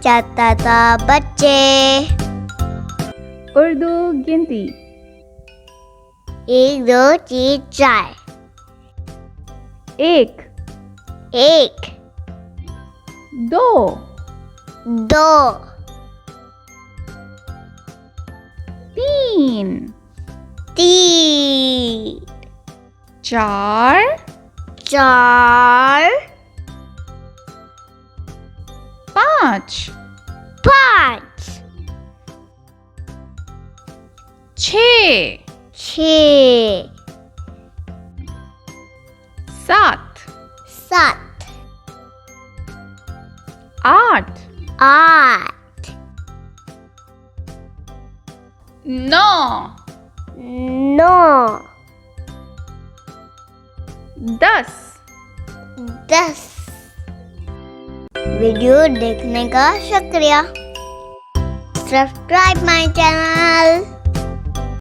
जाता था बच्चे। उर्दू गिनती 1 2 3 4 1 1 2 2 3 3 4 4 5 5 6 6 7 7 8 8 9 9 10 10। वीडियो देखने का शुक्रिया। Subscribe my channel.